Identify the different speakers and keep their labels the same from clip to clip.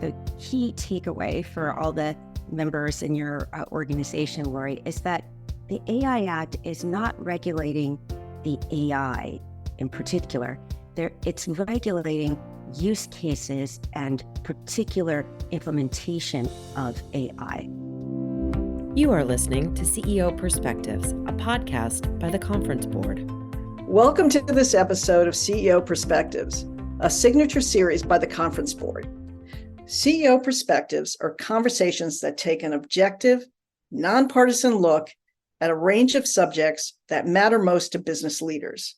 Speaker 1: the key takeaway for all the members in your organization, Lori, is that the AI Act is not regulating the AI in particular. It's regulating use cases and particular implementation of AI.
Speaker 2: You are listening to CEO Perspectives, a podcast by the Conference Board.
Speaker 3: Welcome to this episode of CEO Perspectives, a signature series by the Conference Board. CEO Perspectives are conversations that take an objective, nonpartisan look at a range of subjects that matter most to business leaders.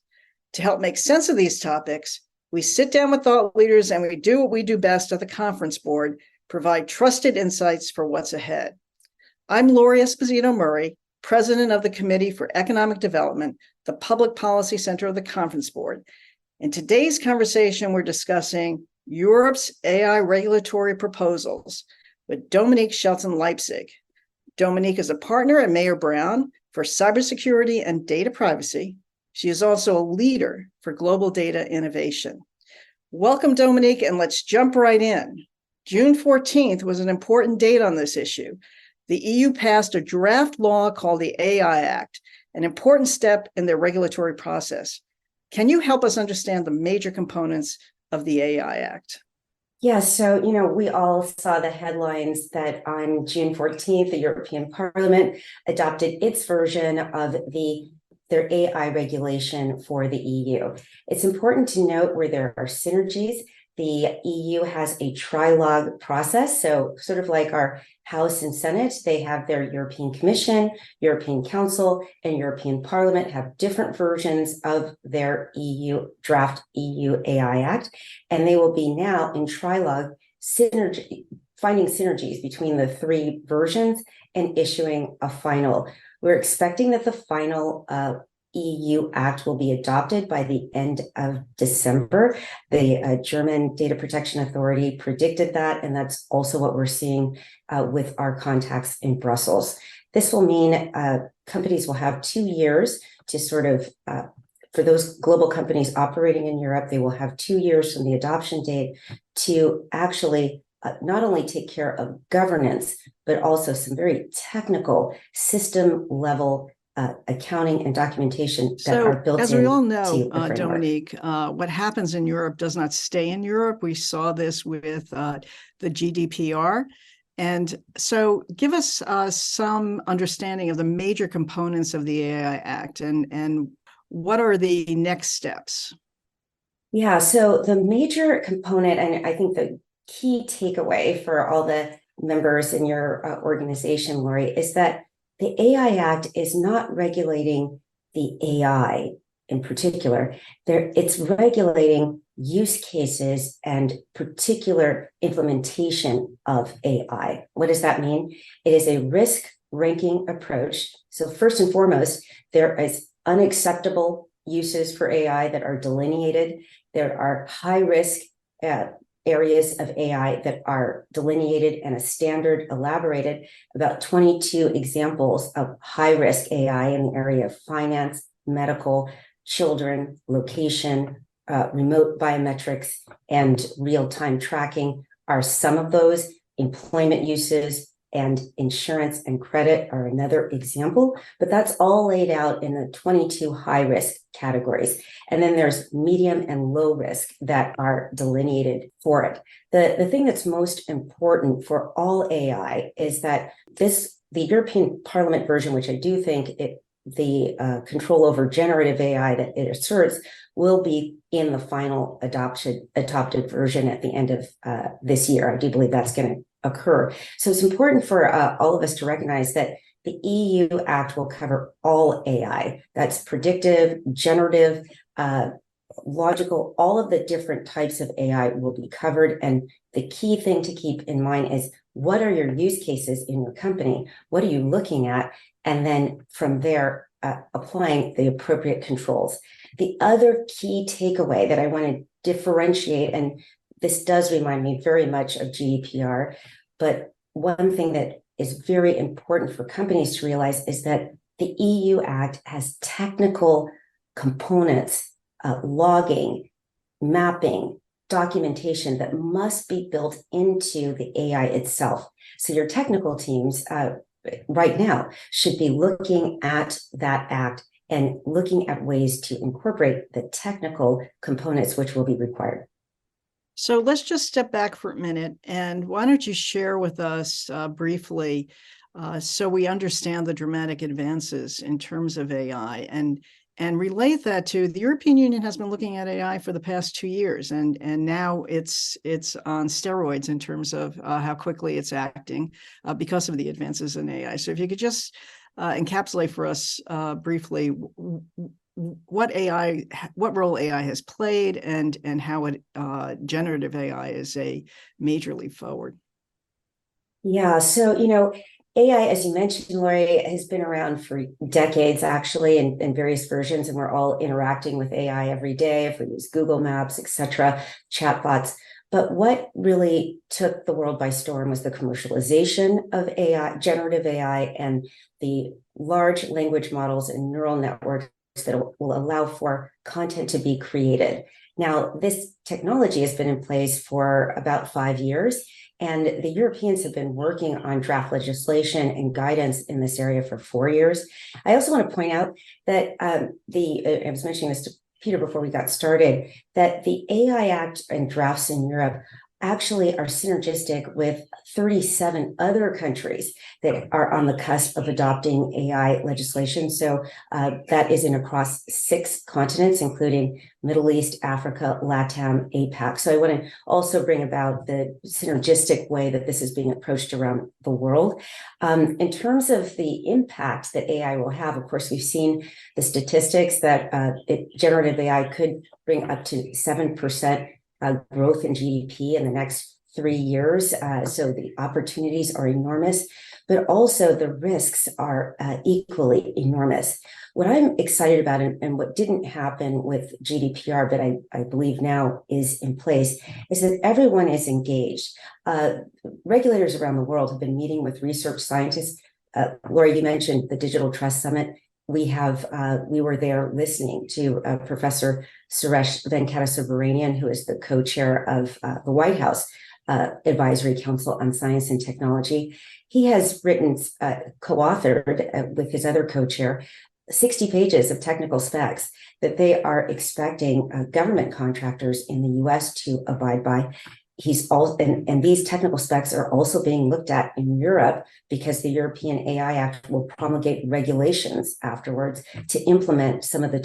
Speaker 3: To help make sense of these topics, we sit down with thought leaders and we do what we do best at the Conference Board, provide trusted insights for what's ahead. I'm Lori Esposito Murray, President of the Committee for Economic Development, the Public Policy Center of the Conference Board. In today's conversation, we're discussing Europe's AI regulatory proposals with Dominique Shelton Leipzig. Dominique is a partner at Mayer Brown for cybersecurity and data privacy. She is also a leader for global data innovation. Welcome, Dominique, and let's jump right in. June 14th was an important date on this issue. The EU passed a draft law called the AI Act, an important step in their regulatory process. Can you help us understand the major components of the AI Act?
Speaker 4: Yeah, so, we all saw the headlines that on June 14th, the European Parliament adopted its version of their AI regulation for the EU. It's important to note where there are synergies. The EU has a trilogue process, so sort of like our House and Senate, they have their European Commission, European Council, and European Parliament have different versions of their draft EU AI Act, and they will be now in trilogue finding synergies between the three versions and issuing a final. We're expecting that the final EU Act will be adopted by the end of December. The German Data Protection Authority predicted that, and that's also what we're seeing with our contacts in Brussels. This will mean companies will have 2 years to sort of, for those global companies operating in Europe, they will have 2 years from the adoption date to actually not only take care of governance, but also some very technical system level accounting and documentation that are built in.
Speaker 3: As we all know, Dominique, what happens in Europe does not stay in Europe. We saw this with the GDPR. And so give us some understanding of the major components of the AI Act and what are the next steps?
Speaker 4: Yeah, so the major component, and I think the key takeaway for all the members in your organization, Lori, is that the AI Act is not regulating the AI in particular. It's regulating use cases and particular implementation of AI. What does that mean? It is a risk ranking approach. So first and foremost, there is unacceptable uses for AI that are delineated. There are high risk areas of AI that are delineated and a standard elaborated, about 22 examples of high-risk AI in the area of finance, medical, children, location, remote biometrics, and real-time tracking are some of those. Employment uses and insurance and credit are another example, but that's all laid out in the 22 high-risk categories. And then there's medium and low risk that are delineated for it. The thing that's most important for all AI is that the European Parliament version, which I do think the control over generative AI that it asserts will be in the final adopted version at the end of this year. I do believe that's going to occur. So it's important for all of us to recognize that the EU Act will cover all AI. That's predictive, generative, logical, all of the different types of AI will be covered. And the key thing to keep in mind is what are your use cases in your company? What are you looking at? And then from there, applying the appropriate controls. The other key takeaway that I want to differentiate, and this does remind me very much of GDPR, but one thing that is very important for companies to realize is that the EU Act has technical components, logging, mapping, documentation that must be built into the AI itself. So your technical teams right now should be looking at that act and looking at ways to incorporate the technical components which will be required.
Speaker 3: So let's just step back for a minute, and why don't you share with us briefly so we understand the dramatic advances in terms of AI, and relate that to the European Union has been looking at AI for the past 2 years, and now it's on steroids in terms of how quickly it's acting because of the advances in AI. So if you could just encapsulate for us briefly what role AI has played, and how generative AI is a major leap forward.
Speaker 4: Yeah, so AI, as you mentioned, Lori, has been around for decades, actually, in various versions, and we're all interacting with AI every day. If we use Google Maps, etc., chatbots. But what really took the world by storm was the commercialization of AI, generative AI, and the large language models and neural networks that will allow for content to be created. Now, this technology has been in place for about 5 years, and the Europeans have been working on draft legislation and guidance in this area for 4 years. I also want to point out that I was mentioning this to Peter before we got started, that the AI Act and drafts in Europe actually are synergistic with 37 other countries that are on the cusp of adopting AI legislation. So that is across 6 continents, including Middle East, Africa, LATAM, APAC. So I want to also bring about the synergistic way that this is being approached around the world. In terms of the impact that AI will have, of course, we've seen the statistics that generative AI could bring up to 7% growth in GDP in the next 3 years. So the opportunities are enormous, but also the risks are equally enormous. What I'm excited about, and what didn't happen with GDPR, but I believe now is in place, is that everyone is engaged. Regulators around the world have been meeting with research scientists. Laura, you mentioned the Digital Trust Summit. We were there listening to Professor Suresh Venkatesubramanian, who is the co-chair of the White House Advisory Council on Science and Technology. He has written, co-authored with his other co-chair, 60 pages of technical specs that they are expecting government contractors in the US to abide by. And these technical specs are also being looked at in Europe, because the European AI Act will promulgate regulations afterwards to implement some of the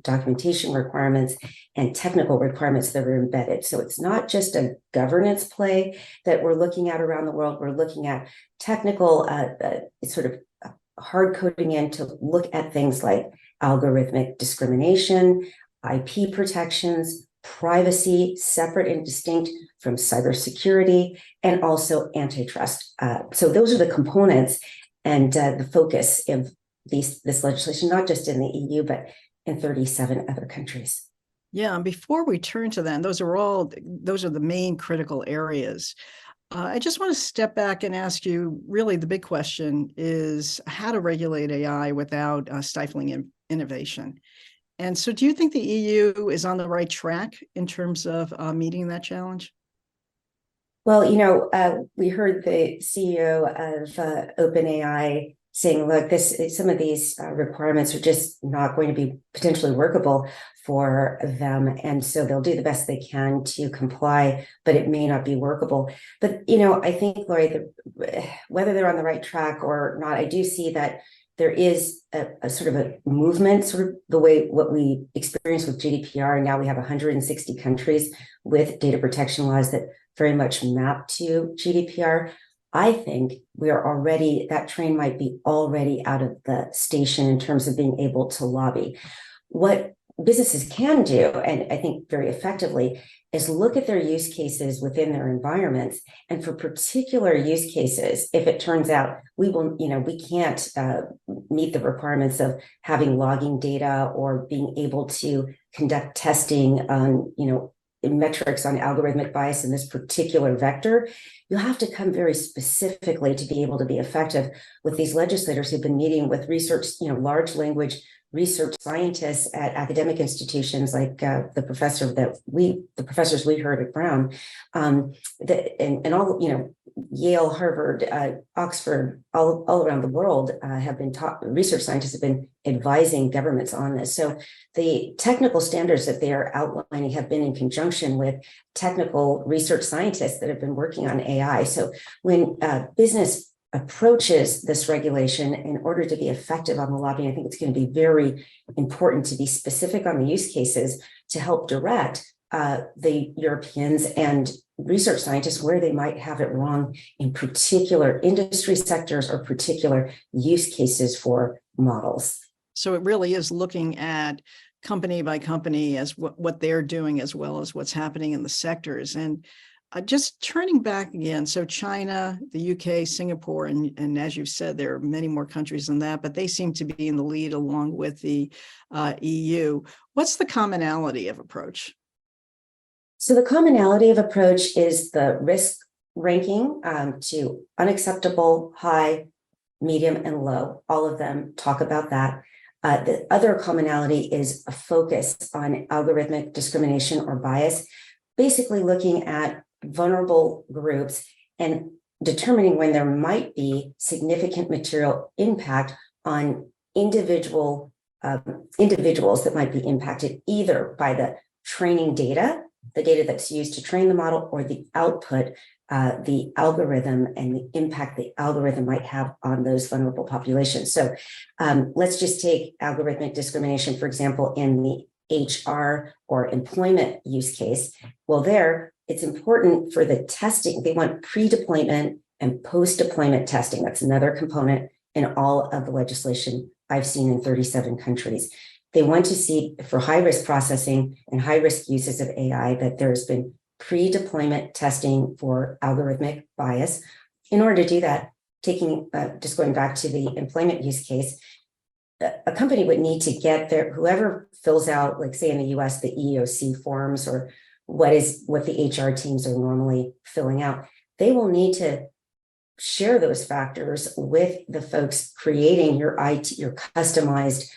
Speaker 4: documentation requirements and technical requirements that are embedded. So it's not just a governance play that we're looking at around the world. We're looking at technical sort of hard coding in to look at things like algorithmic discrimination, IP protections, privacy, separate and distinct from cybersecurity, and also antitrust. So those are the components and the focus of this legislation, not just in the EU, but in 37 other countries.
Speaker 3: Yeah, and before we turn to that, those are the main critical areas. I just want to step back and ask you, really the big question is how to regulate AI without stifling innovation. And so do you think the EU is on the right track in terms of meeting that challenge?
Speaker 4: Well, we heard the CEO of OpenAI saying, look, some of these requirements are just not going to be potentially workable for them. And so they'll do the best they can to comply, but it may not be workable. But, I think, Lori, whether they're on the right track or not, I do see that there is a sort of a movement, sort of the way what we experienced with GDPR. And now we have 160 countries with data protection laws that very much map to GDPR. I think that train might be already out of the station in terms of being able to lobby. What businesses can do, and I think very effectively, is look at their use cases within their environments. And for particular use cases, if it turns out we can't meet the requirements of having logging data or being able to conduct testing on, metrics on algorithmic bias in this particular vector, you'll have to come very specifically to be able to be effective with these legislators who've been meeting with research, large language research scientists at academic institutions like the professors we heard at Brown, and all, Yale, Harvard, Oxford, all around the world have been research scientists have been advising governments on this. So the technical standards that they are outlining have been in conjunction with technical research scientists that have been working on AI. So when business approaches this regulation in order to be effective on the lobbying, I think it's going to be very important to be specific on the use cases to help direct the Europeans and research scientists where they might have it wrong in particular industry sectors or particular use cases for models.
Speaker 3: So it really is looking at company by company as what they're doing, as well as what's happening in the sectors. And just turning back again, so China, the UK, Singapore, and as you've said, there are many more countries than that, but they seem to be in the lead along with the EU. What's the commonality of approach?
Speaker 4: So the commonality of approach is the risk ranking to unacceptable, high, medium, and low. All of them talk about that. The other commonality is a focus on algorithmic discrimination or bias, basically looking at vulnerable groups and determining when there might be significant material impact on individuals that might be impacted either by the training data, the data that's used to train the model, or the output, the algorithm, and the impact the algorithm might have on those vulnerable populations. So let's just take algorithmic discrimination, for example, in the HR or employment use case. Well, there, it's important for the testing. They want pre-deployment and post-deployment testing. That's another component in all of the legislation I've seen in 37 countries. They want to see for high-risk processing and high-risk uses of AI that there's been pre-deployment testing for algorithmic bias. In order to do that, just going back to the employment use case, a company would need to get whoever fills out, like say in the US, the EEOC forms or what the HR teams are normally filling out, they will need to share those factors with the folks creating your customized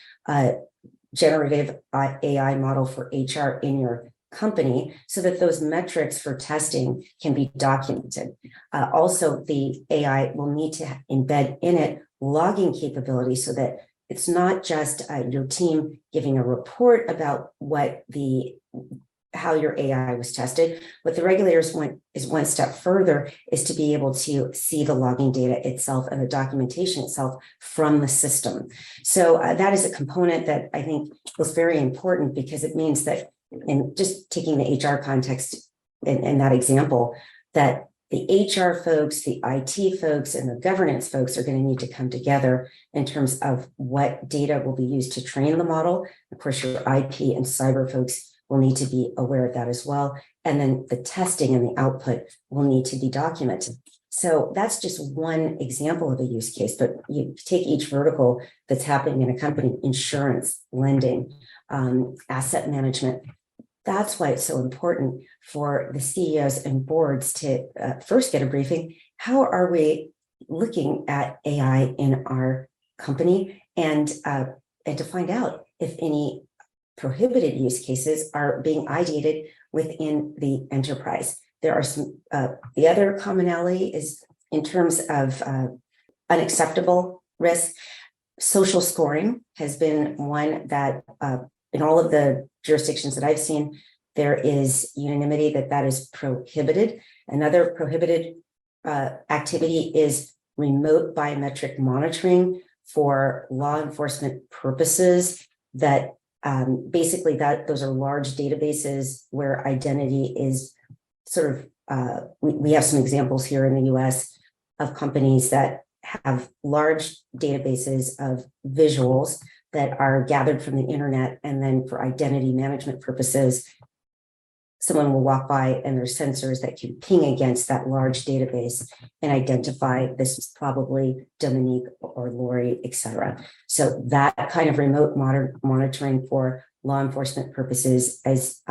Speaker 4: generative AI model for HR in your company so that those metrics for testing can be documented. Also, the AI will need to embed in it logging capability so that it's not just your team giving a report about how your AI was tested. What the regulators want is one step further, is to be able to see the logging data itself and the documentation itself from the system. So that is a component that I think was very important, because it means that, in just taking the HR context in that example, that the HR folks, the IT folks, and the governance folks are going to need to come together in terms of what data will be used to train the model. Of course, your IP and cyber folks will need to be aware of that as well. And then the testing and the output will need to be documented. So that's just one example of a use case, but you take each vertical that's happening in a company: insurance, lending, asset management. That's why it's so important for the CEOs and boards to first get a briefing. How are we looking at AI in our company, and to find out if any prohibited use cases are being ideated within the enterprise. There are some, the other commonality is in terms of unacceptable risk. Social scoring has been one that in all of the jurisdictions that I've seen, there is unanimity that is prohibited. Another prohibited activity is remote biometric monitoring for law enforcement purposes. That basically those are large databases where identity is sort of, we have some examples here in the US of companies that have large databases of visuals that are gathered from the internet, and then for identity management purposes, someone will walk by and there's sensors that can ping against that large database and identify this is probably Dominique or Lori, et cetera. So that kind of remote monitoring for law enforcement purposes as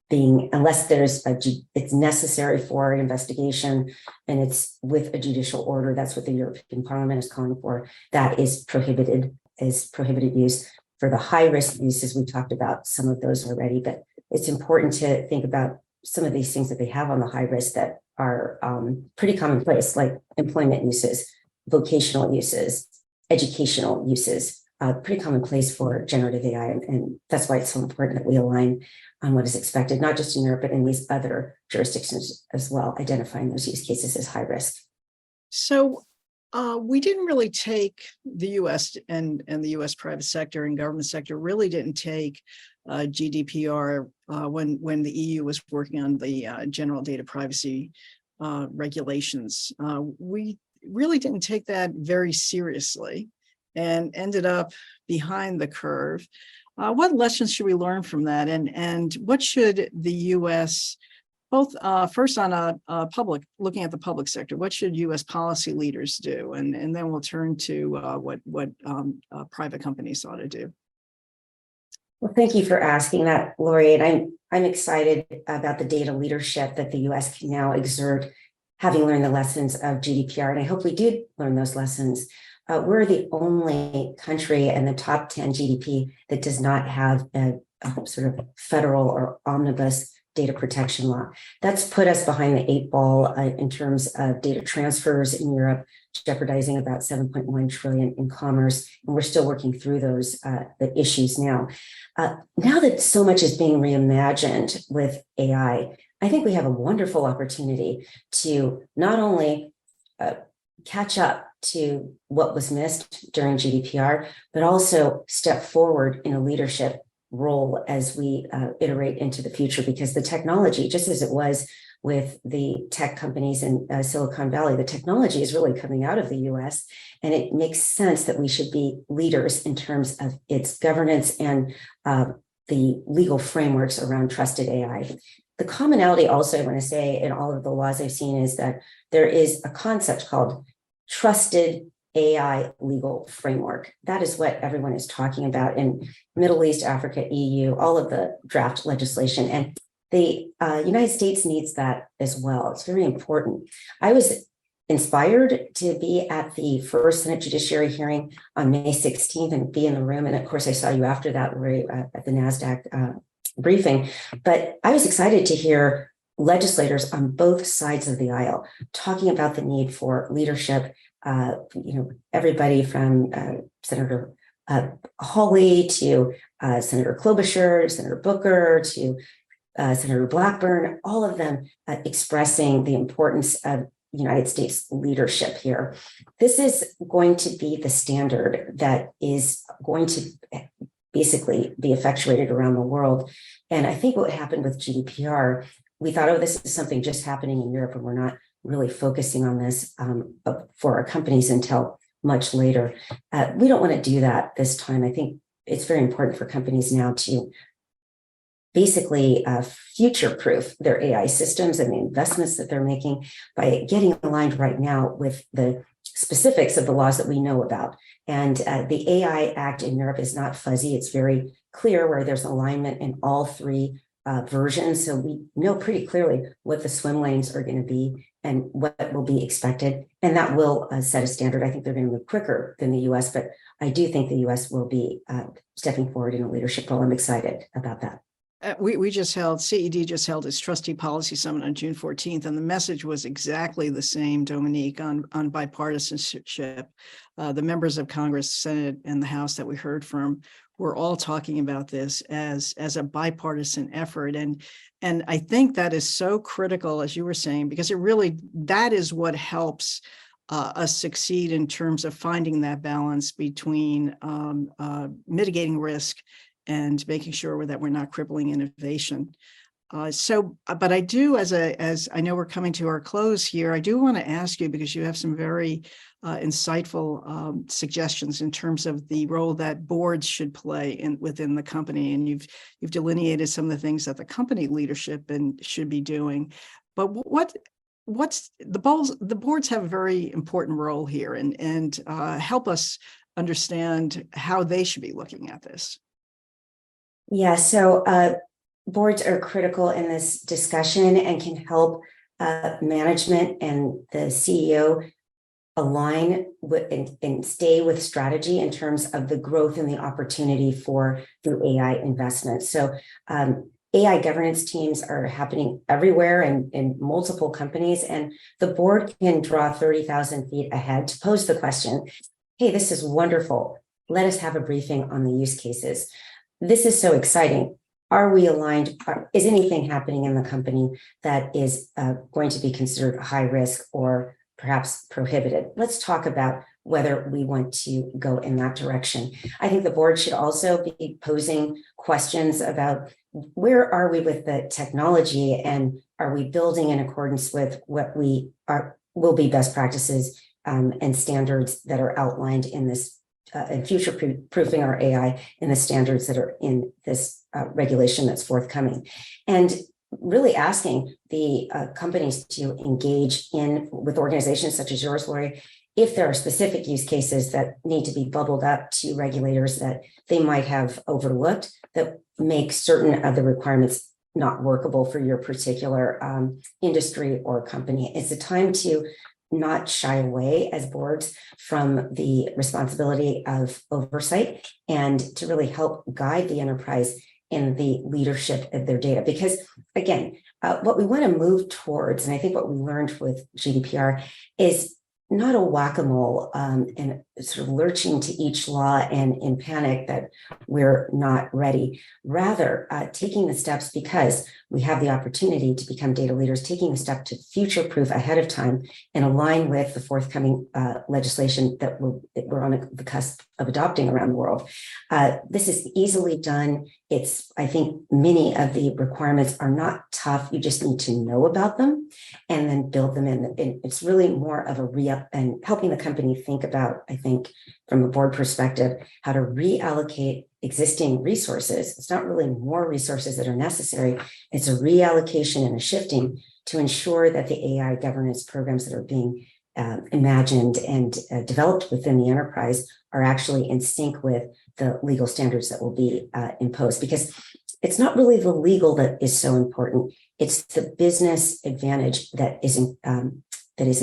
Speaker 4: being, unless it's necessary for an investigation and it's with a judicial order, that's what the European Parliament is calling for, that is prohibited use. For the high risk uses, we talked about some of those already, but it's important to think about some of these things that they have on the high risk that are pretty commonplace, like employment uses, vocational uses, educational uses, pretty commonplace for generative AI. And that's why it's so important that we align on what is expected, not just in Europe, but in these other jurisdictions as well, identifying those use cases as high risk.
Speaker 3: So we didn't really take the U.S. and the U.S. private sector and government sector really didn't take GDPR when the EU was working on the general data privacy regulations. We really didn't take that very seriously and ended up behind the curve. What lessons should we learn from that? And what should the U.S. both first on a public, looking at the public sector, what should U.S. policy leaders do? And then we'll turn to what private companies ought to do.
Speaker 4: Well, thank you for asking that, Lori. And I'm excited about the data leadership that the U.S. can now exert, having learned the lessons of GDPR. And I hope we did learn those lessons. We're the only country in the top 10 GDP that does not have a sort of federal or omnibus data protection law. That's put us behind the 8 ball in terms of data transfers in Europe, jeopardizing about 7.1 trillion in commerce. And we're still working through those the issues now. Now that so much is being reimagined with AI, I think we have a wonderful opportunity to not only catch up to what was missed during GDPR, but also step forward in a leadership role as we iterate into the future, because the technology, just as it was with the tech companies in Silicon Valley, the technology is really coming out of the US, and it makes sense that we should be leaders in terms of its governance and the legal frameworks around trusted AI. The commonality also, I want to say, in all of the laws I've seen is that there is a concept called trusted AI legal framework. That is what everyone is talking about in Middle East, Africa, EU, all of the draft legislation. And the United States needs that as well. It's very important. I was inspired to be at the first Senate Judiciary hearing on May 16th and be in the room. And of course, I saw you after that, Lori, at the NASDAQ briefing. But I was excited to hear legislators on both sides of the aisle talking about the need for leadership. Everybody from Senator Hawley to Senator Klobuchar, Senator Booker to Senator Blackburn, all of them expressing the importance of United States leadership here. This is going to be the standard that is going to basically be effectuated around the world. And I think what happened with GDPR, we thought, oh, this is something just happening in Europe, and we're not really focusing on this for our companies until much later. We don't want to do that this time. I think it's very important for companies now to basically future-proof their AI systems and the investments that they're making by getting aligned right now with the specifics of the laws that we know about. And the AI Act in Europe is not fuzzy. It's very clear where there's alignment in all three versions. So we know pretty clearly what the swim lanes are going to be and what will be expected. And that will set a standard. I think they're going to move quicker than the US, but I do think the US will be stepping forward in a leadership role. I'm excited about that.
Speaker 3: We just held, CED just held its Trustee Policy Summit on June 14th, and the message was exactly the same, Dominique, on bipartisanship. The members of Congress, Senate, and the House that we heard from were all talking about this as a bipartisan effort. And I think that is so critical, as you were saying, because that is what helps us succeed in terms of finding that balance between mitigating risk and making sure that we're not crippling innovation. But I do, as I know we're coming to our close here, I do want to ask you, because you have some very insightful suggestions in terms of the role that boards should play within the company, and you've delineated some of the things that the company leadership should be doing. But what's the boards have a very important role here, and help us understand how they should be looking at this.
Speaker 4: Yeah, so boards are critical in this discussion and can help management and the CEO align with and stay with strategy in terms of the growth and the opportunity for the AI investment. So AI governance teams are happening everywhere and in multiple companies, and the board can draw 30,000 feet ahead to pose the question, hey, this is wonderful. Let us have a briefing on the use cases. This is so exciting. Are we aligned? Is anything happening in the company that is going to be considered high risk or perhaps prohibited? Let's talk about whether we want to go in that direction. I think the board should also be posing questions about where are we with the technology, and are we building in accordance with what will be best practices and standards that are outlined in this and future proofing our AI in the standards that are in this regulation that's forthcoming. And really asking the companies to engage with organizations such as yours, Lori, if there are specific use cases that need to be bubbled up to regulators that they might have overlooked that make certain of the requirements not workable for your particular industry or company. It's a time to not shy away as boards from the responsibility of oversight and to really help guide the enterprise in the leadership of their data. Because again, what we want to move towards, and I think what we learned with GDPR, is not a whack-a-mole and sort of lurching to each law and in panic that we're not ready. Rather, taking the steps because we have the opportunity to become data leaders, taking the step to future-proof ahead of time and align with the forthcoming legislation that we're on the cusp of adopting around the world. This is easily done. I think many of the requirements are not tough. You just need to know about them and then build them in. And it's really more of a and helping the company think about, I think, from a board perspective, how to reallocate existing resources. It's not really more resources that are necessary. It's a reallocation and a shifting to ensure that the AI governance programs that are being imagined and developed within the enterprise are actually in sync with the legal standards that will be imposed. Because it's not really the legal that is so important. It's the business advantage that is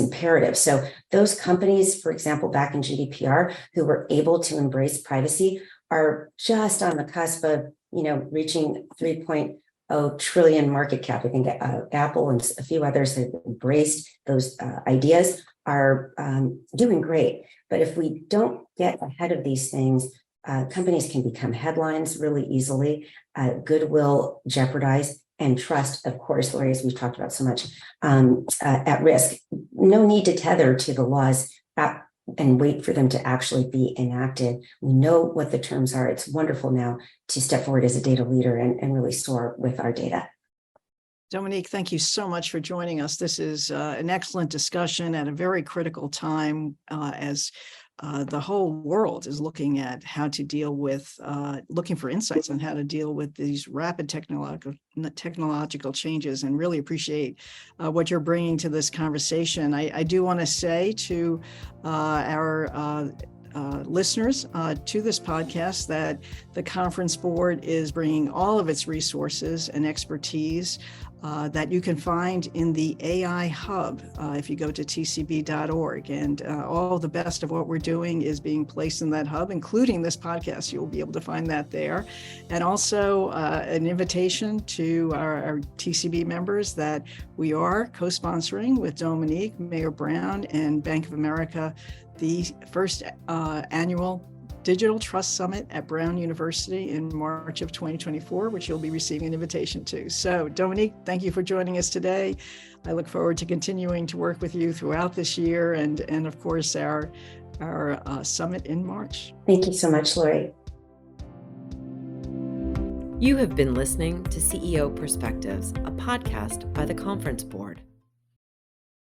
Speaker 4: imperative. So those companies, for example, back in GDPR, who were able to embrace privacy are just on the cusp of, reaching 3.0 trillion market cap. I think Apple and a few others that have embraced those ideas are doing great. But if we don't get ahead of these things, companies can become headlines really easily, goodwill jeopardized, and trust, of course, Lori, as we've talked about so much, at risk. No need to tether to the laws and wait for them to actually be enacted. We know what the terms are. It's wonderful now to step forward as a data leader and really soar with our data.
Speaker 3: Dominique, thank you so much for joining us. This is an excellent discussion at a very critical time as the whole world is looking at how to deal with, looking for insights on how to deal with these rapid technological changes, and really appreciate what you're bringing to this conversation. I do want to say to our listeners to this podcast that the conference board is bringing all of its resources and expertise that you can find in the AI Hub if you go to tcb.org. And all the best of what we're doing is being placed in that hub, including this podcast. You'll be able to find that there. And also an invitation to our TCB members that we are co-sponsoring with Dominique, Mayor Brown, and Bank of America the first annual Digital Trust Summit at Brown University in March of 2024, which you'll be receiving an invitation to. So, Dominique, thank you for joining us today. I look forward to continuing to work with you throughout this year and of course, our summit in March.
Speaker 4: Thank you so much, Lori.
Speaker 2: You have been listening to CEO Perspectives, a podcast by the Conference Board.